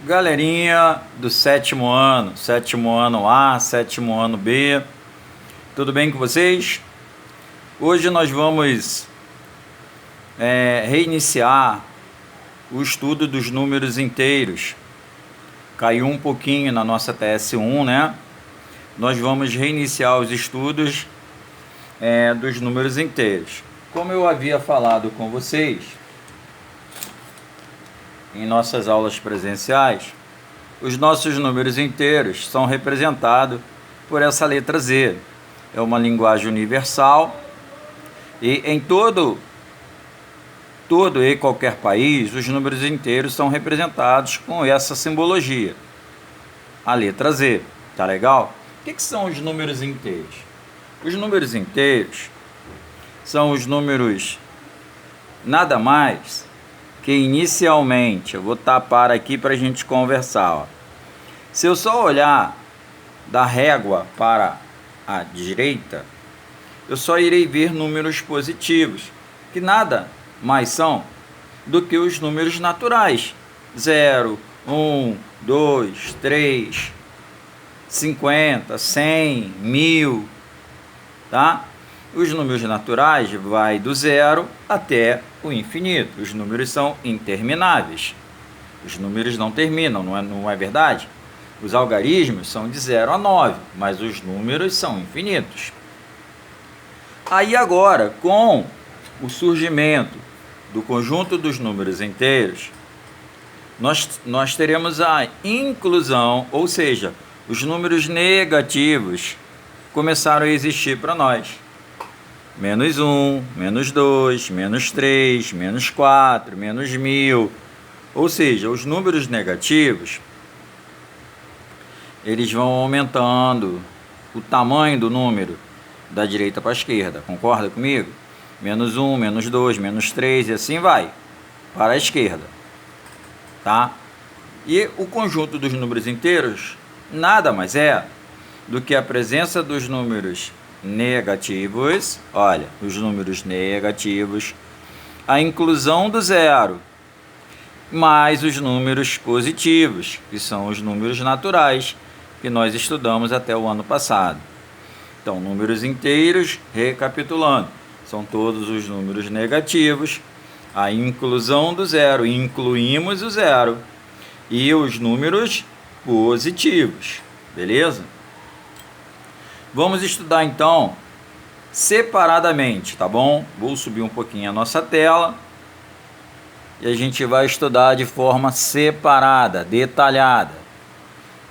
Galerinha do sétimo ano A, sétimo ano B, tudo bem com vocês? Hoje nós vamos reiniciar o estudo dos números inteiros. Caiu um pouquinho na nossa TS1, né? Nós vamos reiniciar os estudos dos números inteiros. Como eu havia falado com vocês em nossas aulas presenciais, os nossos números inteiros são representados por essa letra Z. É uma linguagem universal e em todo e qualquer país, os números inteiros são representados com essa simbologia, a letra Z. Tá legal? O que são os números inteiros? Os números inteiros são os números nada mais que inicialmente, eu vou tapar aqui para a gente conversar. Ó. Se eu só olhar da régua para a direita, eu só irei ver números positivos, que nada mais são do que os números naturais. 0, 1, 2, 3, 50, 100, 1000, tá? Os números naturais vai do zero até o infinito. Os números são intermináveis. Os números não terminam, não é verdade? Os algarismos são de 0 a 9, mas os números são infinitos. Aí agora, com o surgimento do conjunto dos números inteiros, nós teremos a inclusão, ou seja, os números negativos começaram a existir para nós. Menos 1, menos 2, menos 3, menos 4, menos 1000. Ou seja, os números negativos, eles vão aumentando o tamanho do número da direita para a esquerda. Concorda comigo? Menos 1, menos 2, menos 3 e assim vai para a esquerda. Tá? E o conjunto dos números inteiros nada mais é do que a presença dos números negativos, olha, os números negativos, a inclusão do zero, mais os números positivos, que são os números naturais, que nós estudamos até o ano passado. Então, números inteiros, recapitulando, são todos os números negativos, a inclusão do zero, incluímos o zero, e os números positivos, beleza? Vamos estudar então separadamente, tá bom? Vou subir um pouquinho a nossa tela e a gente vai estudar de forma separada, detalhada.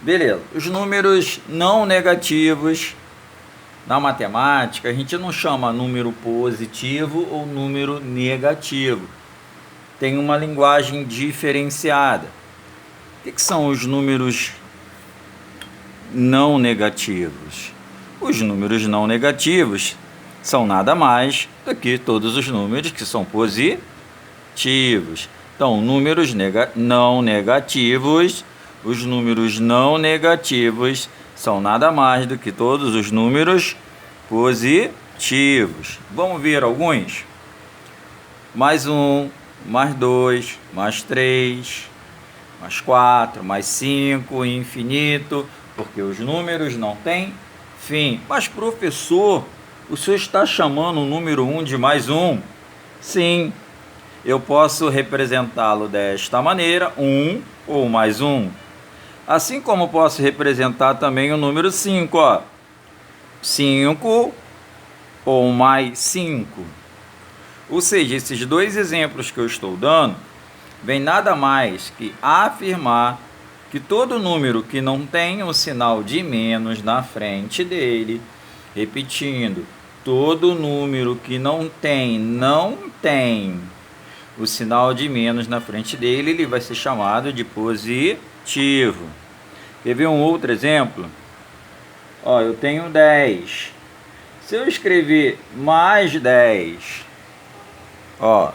Beleza, os números não negativos na matemática, a gente não chama número positivo ou número negativo. Tem uma linguagem diferenciada. O que são os números não negativos? Os números não negativos são nada mais do que todos os números que são positivos. Então, números não negativos, os números não negativos são nada mais do que todos os números positivos. Vamos ver alguns? Mais 1, mais 2, mais 3, mais 4, mais 5, infinito, porque os números não têm fim. Mas, professor, o senhor está chamando o número 1 de mais 1? Sim, eu posso representá-lo desta maneira, 1 ou mais 1. Assim como posso representar também o número 5, ó. 5 ou mais 5. Ou seja, esses dois exemplos que eu estou dando, vem nada mais que afirmar que todo número que não tem o sinal de menos na frente dele, repetindo, todo número que não tem o sinal de menos na frente dele, ele vai ser chamado de positivo. Quer ver um outro exemplo? Ó, eu tenho 10. Se eu escrever mais 10, ó,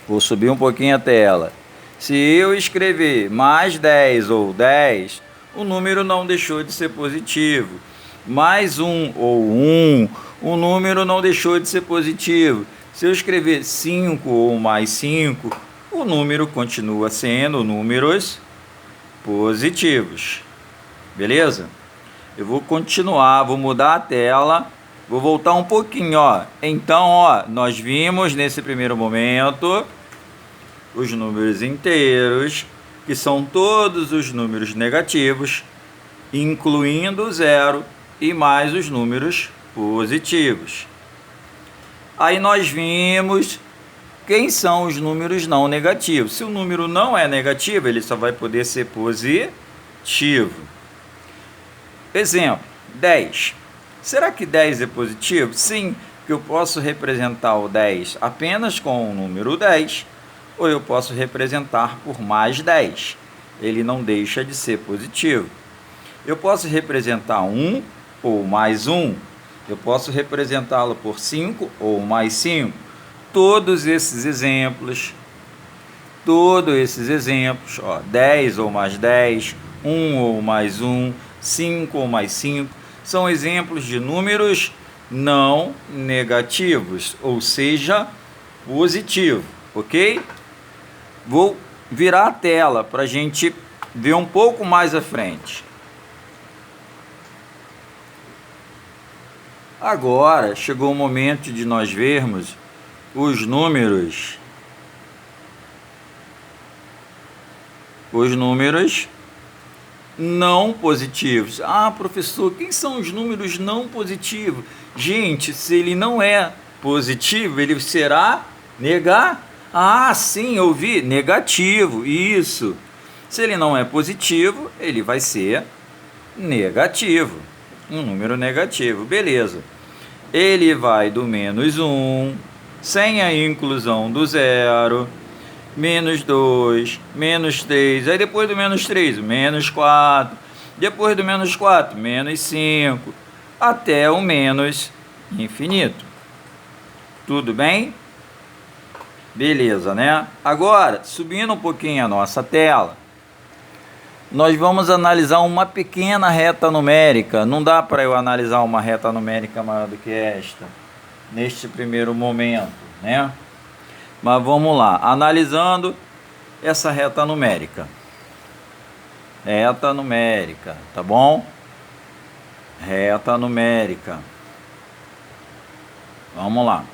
vou subir um pouquinho a tela. Se eu escrever mais 10 ou 10, o número não deixou de ser positivo. Mais 1 ou 1, o número não deixou de ser positivo. Se eu escrever 5 ou mais 5, o número continua sendo números positivos. Beleza? Eu vou continuar, vou mudar a tela, vou voltar um pouquinho, ó. Então, ó, nós vimos nesse primeiro momento os números inteiros, que são todos os números negativos, incluindo o zero e mais os números positivos. Aí nós vimos quem são os números não negativos. Se o número não é negativo, ele só vai poder ser positivo. Exemplo, 10. Será que 10 é positivo? Sim, porque eu posso representar o 10 apenas com o número 10, ou eu posso representar por mais 10. Ele não deixa de ser positivo. Eu posso representar 1 ou mais 1. Eu posso representá-lo por 5 ou mais 5. Todos esses exemplos, ó, 10 ou mais 10, 1 ou mais 1, 5 ou mais 5, são exemplos de números não negativos, ou seja, positivo, ok? Vou virar a tela para a gente ver um pouco mais à frente. Agora chegou o momento de nós vermos os números não positivos. Ah, professor, quem são os números não positivos? Gente, se ele não é positivo, ele será Ah, sim, eu vi, negativo, isso. Se ele não é positivo, ele vai ser negativo, um número negativo, beleza. Ele vai do menos 1, sem a inclusão do zero, menos 2, menos 3, aí depois do menos 3, menos 4, depois do menos 4, menos 5, até o menos infinito. Tudo bem? Beleza, né? Agora, subindo um pouquinho a nossa tela, nós vamos analisar uma pequena reta numérica. Não dá para eu analisar uma reta numérica maior do que esta, neste primeiro momento, né? Mas vamos lá, analisando essa reta numérica. Reta numérica, tá bom? Reta numérica. Vamos lá.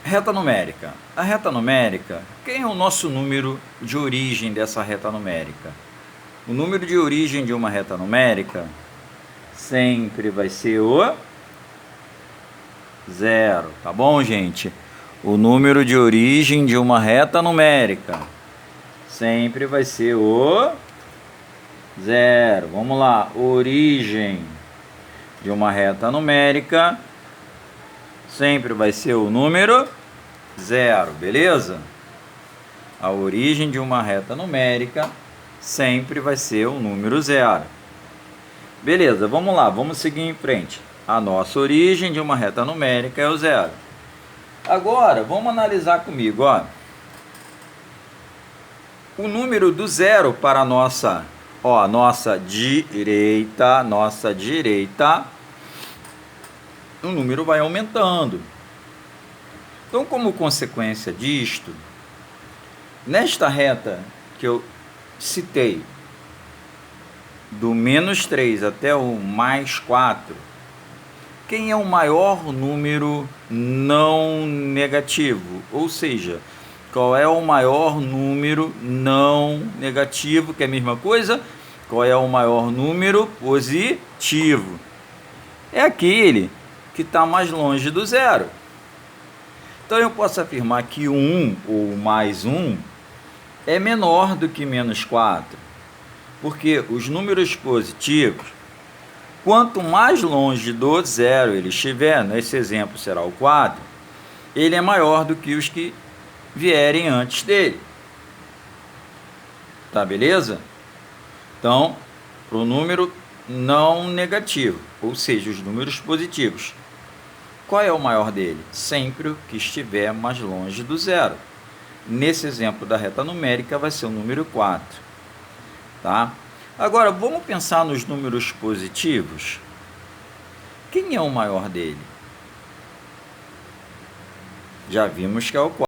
Reta numérica. A reta numérica, quem é o nosso número de origem dessa reta numérica? O número de origem de uma reta numérica sempre vai ser o zero, tá bom, gente? O número de origem de uma reta numérica sempre vai ser o zero. Vamos lá, origem de uma reta numérica sempre vai ser o número zero, beleza? A origem de uma reta numérica sempre vai ser o número zero. Beleza, vamos lá, vamos seguir em frente. A nossa origem de uma reta numérica é o zero. Agora, vamos analisar comigo, ó. O número do zero para a nossa direita, o número vai aumentando. Então, como consequência disto, nesta reta que eu citei, do menos 3 até o mais 4, quem é o maior número não negativo? Ou seja, qual é o maior número não negativo, que é a mesma coisa? Qual é o maior número positivo? É aquele que está mais longe do zero. Então eu posso afirmar que 1 ou mais 1 é menor do que menos 4, porque os números positivos, quanto mais longe do zero ele estiver, nesse exemplo será o 4, ele é maior do que os que vierem antes dele. Tá, beleza? Então, para o número não negativo, ou seja, os números positivos, qual é o maior dele? Sempre o que estiver mais longe do zero. Nesse exemplo da reta numérica vai ser o número 4. Tá? Agora, vamos pensar nos números positivos. Quem é o maior dele? Já vimos que é o 4.